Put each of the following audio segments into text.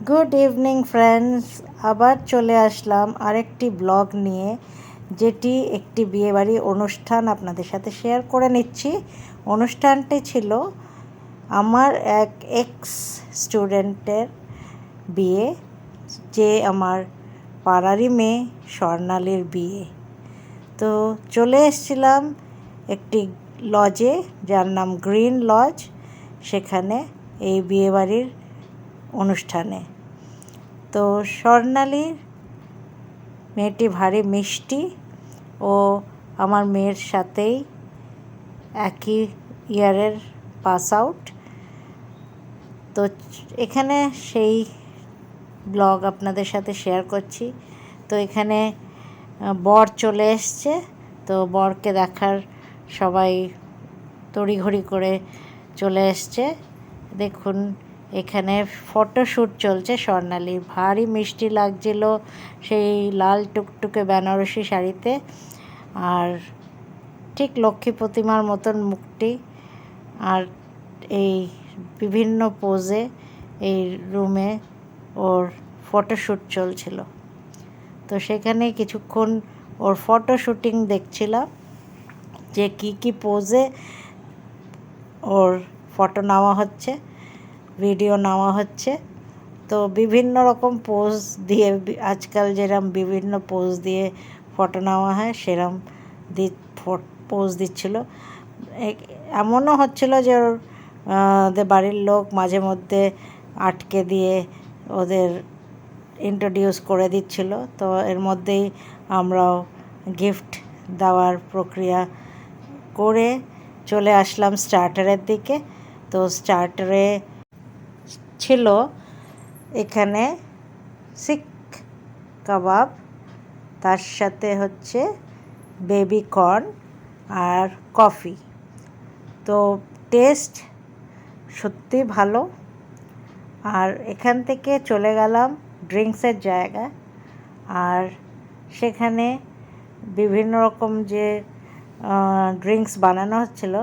Good evening friends, আবার চলে আসলাম আরেকটি ব্লগ নিয়ে, যেটি একটি বিয়েবাড়ি অনুষ্ঠান আপনাদের সাথে শেয়ার করে নিচ্ছি। অনুষ্ঠানটি ছিল আমার এক এক্স স্টুডেন্টের বিয়ে, যে আমার পাড়ারই মেয়ে স্বর্ণালীর বিয়ে। তো চলে এসেছিলাম একটি লজে, যার নাম গ্রিন লজ, সেখানে এই বিয়েবাড়ির অনুষ্ঠানে। তো স্বর্ণালীর মেয়েটি ভারী মিষ্টি ও আমার মেয়ের সাথেই একই ইয়ারের পাস আউট। তো এখানে সেই ব্লগ আপনাদের সাথে শেয়ার করছি। তো এখানে বর চলে এসছে, তো বরকে দেখার সবাই তড়িঘড়ি করে চলে এসছে। দেখুন, এখানে ফটোশ্যুট চলছে। স্বর্ণালীর ভারী মিষ্টি লাগছিল সেই লাল টুকটুকে বেনারসি শাড়িতে, আর ঠিক লক্ষ্মী প্রতিমার মতন মুখটি। আর এই বিভিন্ন পোজে এই রুমে ওর ফটোশ্যুট চলছিল। তো সেখানে কিছুক্ষণ ওর ফটো শ্যুটিং দেখছিলাম, যে কি পোজে ওর ফটো নেওয়া হচ্ছে, ভিডিও নেওয়া হচ্ছে। তো বিভিন্ন রকম পোজ দিয়ে, আজকাল যেরম বিভিন্ন পোজ দিয়ে ফটো নেওয়া হয় সেরম পোজ দিচ্ছিল। এমনও হচ্ছিল যে ওদের বাড়ির লোক মাঝে মধ্যে আটকে দিয়ে ওদের ইন্ট্রোডিউস করে দিচ্ছিল। তো এর মধ্যেই আমরাও গিফট দেওয়ার প্রক্রিয়া করে চলে আসলাম স্টার্টারের দিকে। তো স্টার্টারে ছিল এখানে শিক কাবাব, তার সাথে হচ্ছে বেবি কর্ন আর কফি। তো টেস্ট সত্যি ভালো। আর এখান থেকে চলে গেলাম ড্রিঙ্কসের জায়গায়, আর সেখানে বিভিন্ন রকম যে ড্রিঙ্কস বানানো হচ্ছিল,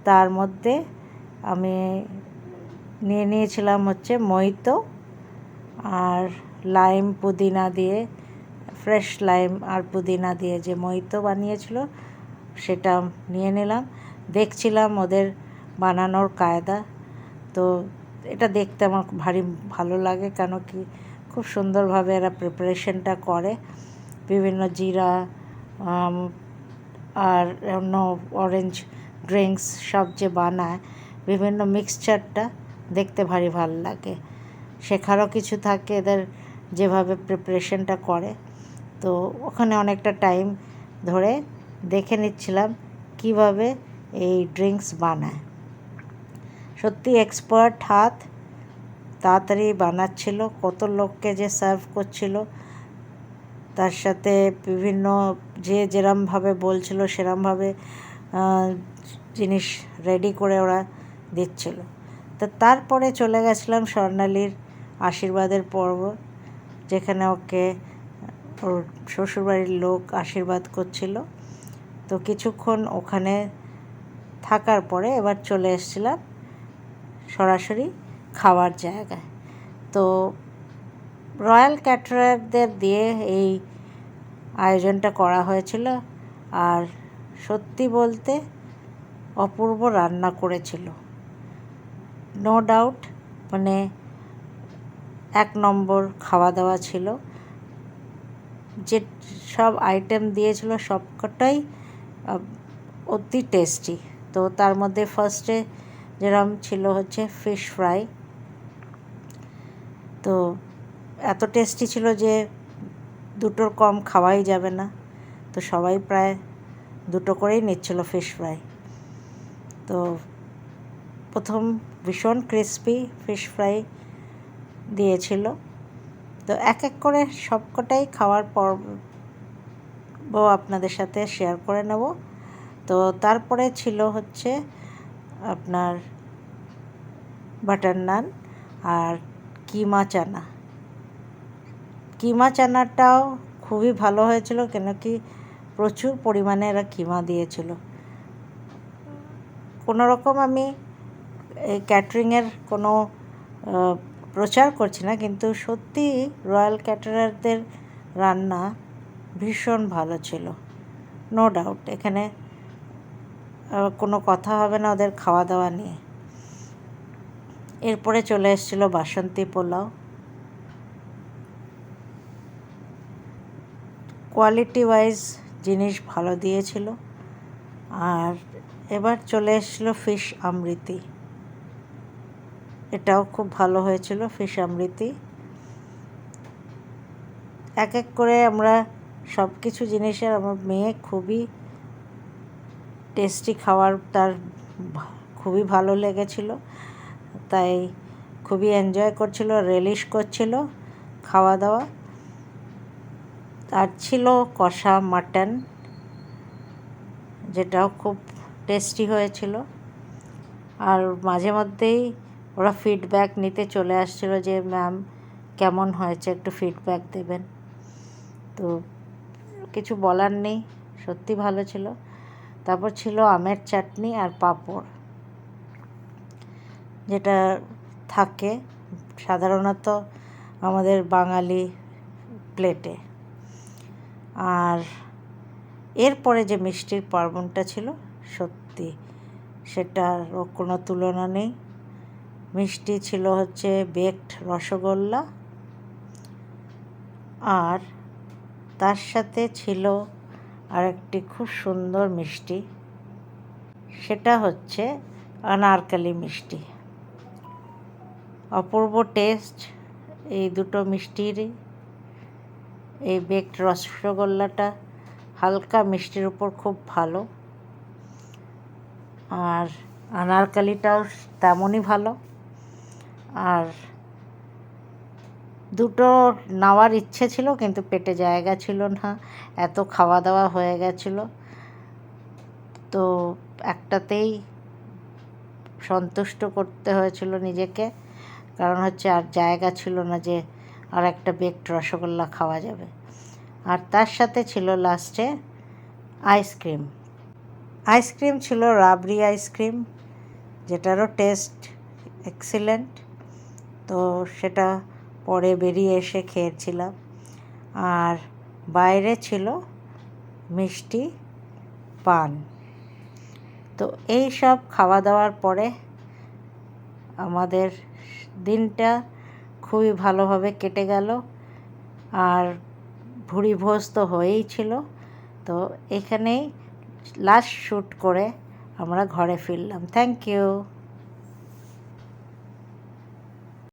তার মধ্যে আমি নিয়েছিলাম হচ্ছে মোহিতো, আর লাইম পুদিনা দিয়ে, ফ্রেশ লাইম আর পুদিনা দিয়ে যে মোহিতো বানিয়েছিল সেটা নিয়ে নিলাম। দেখছিলাম ওদের বানানোর কায়দা। তো এটা দেখতে আমার ভারী ভালো লাগে, কেন কি খুব সুন্দরভাবে এরা প্রিপারেশনটা করে। বিভিন্ন জিরা আর অন্য অরেঞ্জ ড্রিঙ্কস সব যে বানায়, বিভিন্ন মিক্সচারটা দেখতে ভারী ভালো লাগে। শেখারও কিছু থাকে এদের যেভাবে প্রিপারেশনটা করে। তো ওখানে অনেকটা টাইম ধরে দেখে নিচ্ছিলাম কিভাবে এই ড্রিঙ্কস বানায়। সত্যি এক্সপার্ট হাত, তাড়াতাড়ি বানাচ্ছিল, কত লোককে যে সার্ভ করছিল, তার সাথে বিভিন্ন যে যেরমভাবে বলছিল সেরমভাবে জিনিস রেডি করে ওরা দিচ্ছিল। তো তারপরে চলে গেছিলাম স্বর্ণালীর আশীর্বাদের পর্ব, যেখানে ওকে ওর শ্বশুরবাড়ির লোক আশীর্বাদ করছিল। তো কিছুক্ষণ ওখানে থাকার পরে এবার চলে এসেছিলাম সরাসরি খাওয়ার জায়গায়। তো রয়্যাল ক্যাটারারদের দিয়ে এই আয়োজনটা করা হয়েছিল, আর সত্যি বলতে অপূর্ব রান্না করেছিল, নো ডাউট। মানে এক নম্বর খাওয়া দাওয়া ছিল। যে সব আইটেম দিয়েছিল সবকটাই অতি টেস্টি। তো তার মধ্যে ফার্স্টে যেরকম ছিল হচ্ছে ফিশ ফ্রাই। তো এত টেস্টি ছিল যে দুটোর কম খাওয়াই যাবে না। তো সবাই প্রায় দুটো করেই নিচ্ছিল ফিশ ফ্রাই। তো প্রথম ভীষণ ক্রিসপি ফিশ ফ্রাই দিয়েছিল। তো এক এক করে সবকটাই খাওয়ার পর আপনাদের সাথে শেয়ার করে নেব। তো তারপরে ছিল হচ্ছে আপনার বাটার নান আর কিমা চানা। কিমা চানাটাও খুবই ভালো হয়েছিল, কেন কি প্রচুর পরিমাণে এরা কিমা দিয়েছিল। কোনো রকম আমি এই ক্যাটারিংয়ের কোনো প্রচার করছি না, কিন্তু সত্যি রয়্যাল ক্যাটারারদের রান্না ভীষণ ভালো ছিল, নো ডাউট। এখানে কোনো কথা হবে না ওদের খাওয়া দাওয়া নিয়ে। এরপরে চলে এসেছিলো বাসন্তী পোলাও। কোয়ালিটি ওয়াইজ জিনিস ভালো দিয়েছিল। আর এবার চলে এসেছিলো ফিশ আমৃতি, এটাও খুব ভালো হয়েছিল ফিশ আমৃতি। এক এক করে আমরা সব কিছু জিনিসের, আমার মেয়ে খুবই টেস্টি খাবার, তার খুবই ভালো লেগেছিল, তাই খুবই এনজয় করছিল, রিলিশ করছিল খাওয়া দাওয়া। আর ছিল কষা মাটন, যেটাও খুব টেস্টি হয়েছিল। আর মাঝে মধ্যেই ওরা ফিডব্যাক নিতে চলে আসছিল যে ম্যাম কেমন হয়েছে, একটু ফিডব্যাক দেবেন। তো কিছু বলার নেই, সত্যি ভালো ছিল। তারপর ছিল আমের চাটনি আর পাঁপড়, যেটা থাকে সাধারণত আমাদের বাঙালি প্লেটে। আর এরপরে যে মিষ্টির পার্বণটা ছিল, সত্যি সেটারও কোনো তুলনা নেই। মিষ্টি ছিল হচ্ছে বেকড রসগোল্লা, আর তার সাথে ছিল আরেকটি খুব সুন্দর মিষ্টি, সেটা হচ্ছে আনারকলি মিষ্টি। অপূর্ব টেস্ট এই দুটো মিষ্টিরই। এই বেকড রসগোল্লাটা হালকা মিষ্টির উপর খুব ভালো, আর আনারকলিটাও তেমনই ভালো। আর দুটো নেওয়ার ইচ্ছে ছিল, কিন্তু পেটে জায়গা ছিল না, এত খাওয়া দাওয়া হয়ে গেছিলো, তো একটাতেই সন্তুষ্ট করতে হয়েছিল নিজেকে, কারণ হচ্ছে আর জায়গা ছিল না যে আর একটা বেকড রসগোল্লা খাওয়া যাবে। আর তার সাথে ছিল লাস্টে আইসক্রিম। আইসক্রিম ছিল রাবড়ি আইসক্রিম, যেটারও টেস্ট এক্সিলেন্ট। তো সেটা পরে বেরিয়ে এসে খেয়েছিলাম। আর বাইরে ছিল মিষ্টি পান। তো এই সব খাওয়া দাওয়ার পরে আমাদের দিনটা খুবই ভালোভাবে কেটে গেল। আর ভুরিভোজ তো হয়েই ছিল। তো এখানেই লাস্ট শ্যুট করে আমরা ঘরে ফিরলাম। Thank you.